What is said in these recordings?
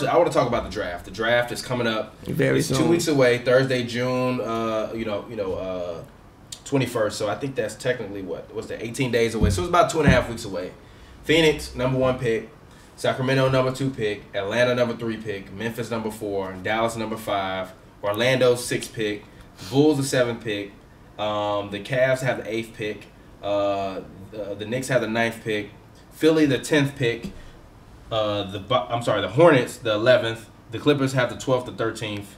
I want to talk about the draft. The draft is coming up. Very soon. 2 weeks away, Thursday, June 21st. So I think that's technically what's that? 18 days away. So it's about 2.5 weeks away. Phoenix, #1 pick. Sacramento, #2 pick. Atlanta, #3 pick. Memphis, #4. Dallas, #5. Orlando, 6th pick. The Bulls, the 7th pick. The Cavs have the 8th pick. The Knicks have the 9th pick. Philly, the 10th pick. The Hornets, the 11th. The Clippers have the 12th, the 13th.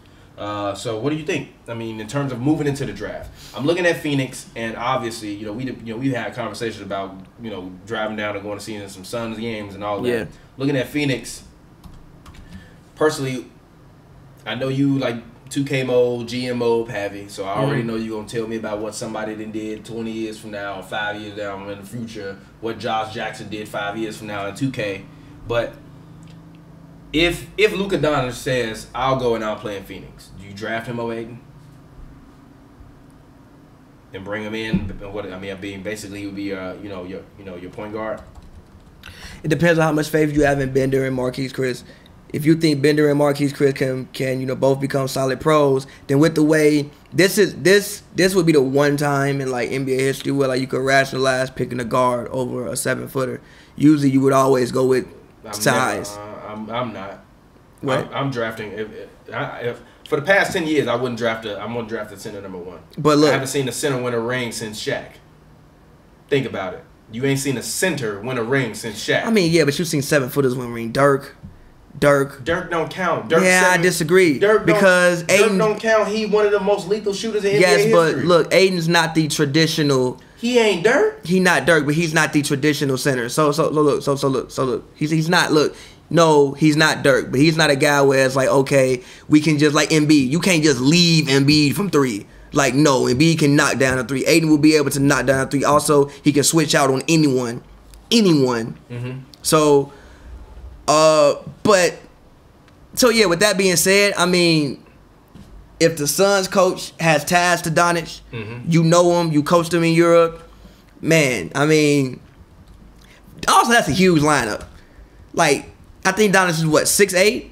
So what do you think? I mean, in terms of moving into the draft, I'm looking at Phoenix, and obviously, we had conversations about driving down and going to see some Suns games and all of that. Yeah. Looking at Phoenix, personally, I know you like 2K mode, GM mode, Pavy. So I already know you're gonna tell me about what somebody then did 20 years from now, or 5 years down in the future, what Josh Jackson did 5 years from now in 2K. But if Luka Doncic says I'll go and I'll play in Phoenix, do you draft him over Ayton and bring him in? Basically he would be your point guard. It depends on how much faith you have in Bender and Marquise Chris. If you think Bender and Marquise Chris can both become solid pros, then with the way this would be the one time in like NBA history where like you could rationalize picking a guard over a 7-footer. Usually you would always go with size. I'm not. What? I'm drafting. If for the past 10 years, I wouldn't draft I'm gonna draft the center #1. But look, I haven't seen a center win a ring since Shaq. Think about it. You ain't seen a center win a ring since Shaq. I mean, yeah, but you've seen 7-footers win a ring. Dirk don't count. I disagree. Because Ayton don't count. He one of the most lethal shooters in NBA history. Yes, but look, Ayton's not the traditional. He ain't Dirk. He not Dirk, but he's not the traditional center. So look. He's not. Look, no, he's not Dirk, but he's not a guy where it's like, okay, we can just like Embiid. You can't just leave Embiid from 3. Like, no, Embiid can knock down a 3. Ayton will be able to knock down a 3. Also, he can switch out on anyone. Mm-hmm. So. With that being said, I mean, if the Suns coach has ties to Doncic, you know him, you coached him in Europe, man, I mean, also that's a huge lineup. Like, I think Doncic is what, 6'8"?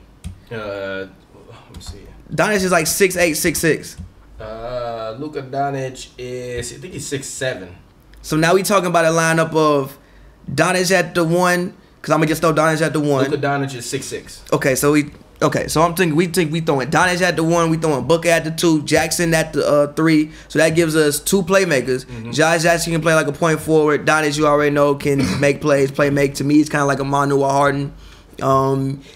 Let me see. Doncic is like 6'8", 6'6". Luka Doncic is, I think he's 6'7". So now we talking about a lineup of Doncic at the 1, because I'm gonna just throw Doncic at the 1. Luka Doncic is 6'6". So I'm thinking we throwing Doncic at the 1, we throwing Booker at the 2, Jackson at the 3. So that gives us 2 playmakers. Josh Jackson can play like a point forward. Doncic, you already know, can make plays, make. To me, he's kind of like a Manu or Harden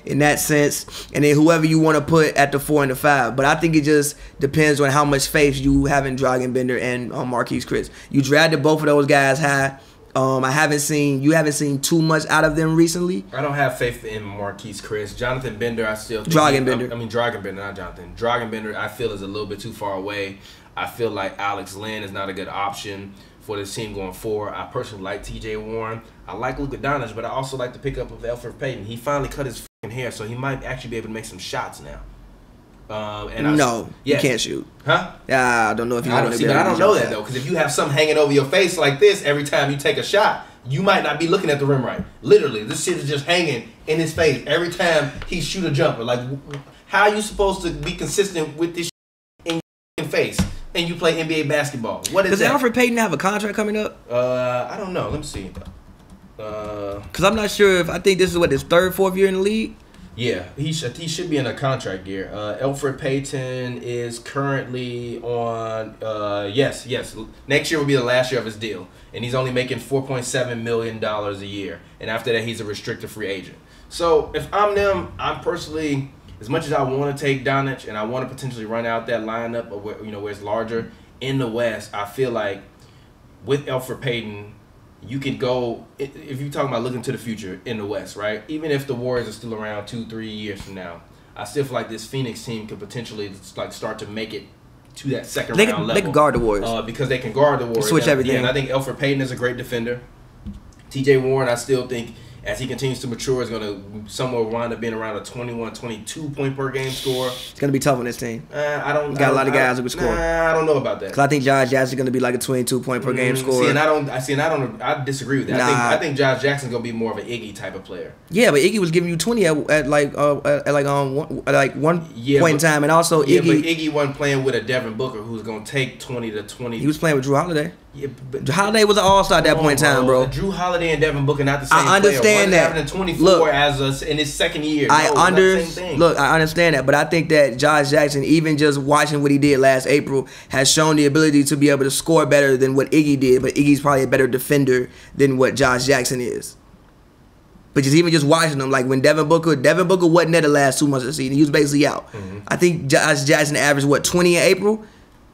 in that sense. And then whoever you want to put at the 4 and the 5. But I think it just depends on how much faith you have in Dragan Bender and Marquise Chris. You drafted both of those guys high. You haven't seen too much out of them recently. I don't have faith in Marquise Chris. Jonathan Bender, I still think Dragan Bender, not Jonathan. Dragan Bender, I feel, is a little bit too far away. I feel like Alex Len is not a good option for this team going forward. I personally like TJ Warren. I like Luka Doncic, but I also like the pickup of Elfrid Payton. He finally cut his hair, so he might actually be able to make some shots now. You can't shoot. Huh? Yeah, I don't know if you. I don't know that though, because if you have something hanging over your face like this every time you take a shot, you might not be looking at the rim right. Literally, this shit is just hanging in his face every time he shoot a jumper. Like, how are you supposed to be consistent with this in your face and you play NBA basketball? What is that? Does Elfrid Payton have a contract coming up? I don't know. Let me see. Because I'm not sure if I think this is his 3rd, 4th year in the league. Yeah, he should be in a contract year. Elfrid Payton is currently on. Yes. Next year will be the last year of his deal, and he's only making $4.7 million a year. And after that, he's a restricted free agent. So if I'm them, I'm personally, as much as I want to take Doncic and I want to potentially run out that lineup, of where it's larger in the West, I feel like with Elfrid Payton, you could go, if you're talking about looking to the future in the West, right? Even if the Warriors are still around 2-3 years from now, I still feel like this Phoenix team could potentially start to make it to that second round level. They can guard the Warriors. Because they can guard the Warriors. Switch everything. Yeah, and I think Elfrid Payton is a great defender. TJ Warren, I still think, as he continues to mature, is going to somewhere wind up being around a 21, 22 point per game score. It's going to be tough on this team. I don't got a lot of guys who can score. I don't know about that. Because I think Josh Jackson's going to be like a 22 point per game scorer. I disagree with that. I think Josh Jackson's going to be more of an Iggy type of player. Yeah, but Iggy was giving you 20 at one point in time, and also Iggy wasn't playing with a Devin Booker who's going to take 20 to 20. He was playing with Drew Holiday. Yeah, but Drew Holiday was an all-star at that point in time, bro. Drew Holiday and Devin Booker not the same. I understand player. that. Having 24 in his second year. I understand that, but I think that Josh Jackson, even just watching what he did last April, has shown the ability to be able to score better than what Iggy did. But Iggy's probably a better defender than what Josh Jackson is. But just watching them, like when Devin Booker wasn't there the last 2 months of the season. He was basically out. Mm-hmm. I think Josh Jackson averaged 20 in April.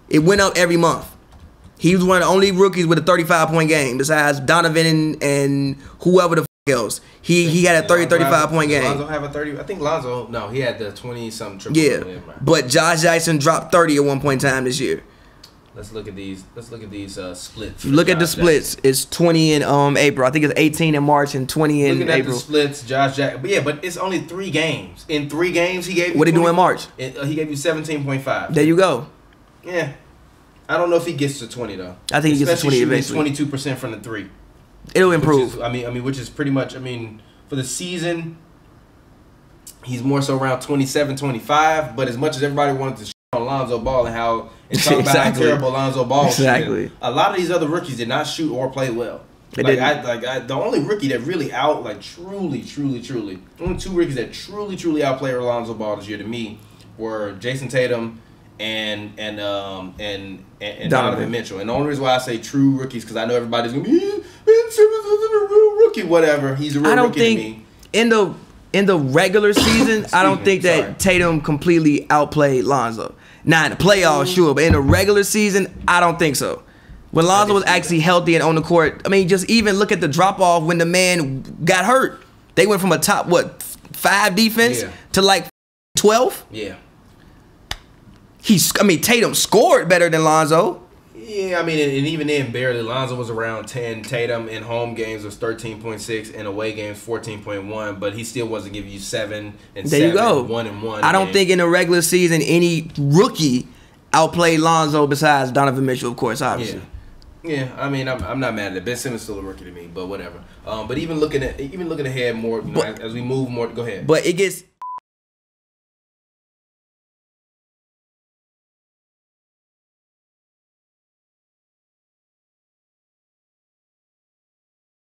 It went up every month. He was one of the only rookies with a 35-point game besides Donovan and whoever the else. He had a 35-point game. Lonzo have a 30? I think Lonzo, no, he had the 20-something triple. Yeah, but Josh Jackson dropped 30 at one point in time this year. Let's look at these splits. Look at the splits. It's 20 in April. I think it's 18 in March and 20 in April. Looking at the splits, Josh Jackson. But yeah, but it's only 3 games. In 3 games, he gave you. What did he do in March? He gave you 17.5. There you go. Yeah. I don't know if he gets to 20 though. I think he gets to 20 eventually. 22% from the 3. It'll improve. Which is pretty much. For the season, he's more so around 27, 25. But as much as everybody wanted to shit on Lonzo Ball and talk about how terrible Lonzo Ball was shooting, a lot of these other rookies did not shoot or play well. The only rookie that really truly, only 2 rookies that truly outplayed Lonzo Ball this year to me were Jason Tatum and Donovan Mitchell. And the only reason why I say true rookies because I know everybody's gonna be Ben Simmons isn't a real rookie. Whatever, he's a real rookie to me. In the regular season, I don't think that Tatum completely outplayed Lonzo. Now in the playoffs, sure, but in the regular season, I don't think so. When Lonzo was actually healthy and on the court, just even look at the drop off when the man got hurt. They went from a top 5 defense to like 12. Yeah. Tatum scored better than Lonzo. Yeah, and even then, barely. Lonzo was around 10. Tatum in home games was 13.6. In away games, 14.1. But he still wasn't giving you 7 and there 7. You go. 1 and 1. I don't think in the regular season any rookie outplayed Lonzo besides Donovan Mitchell, of course, obviously. Yeah, I'm not mad at it. Ben Simmons still a rookie to me, but whatever. But even looking ahead more, as we move more, go ahead. But it gets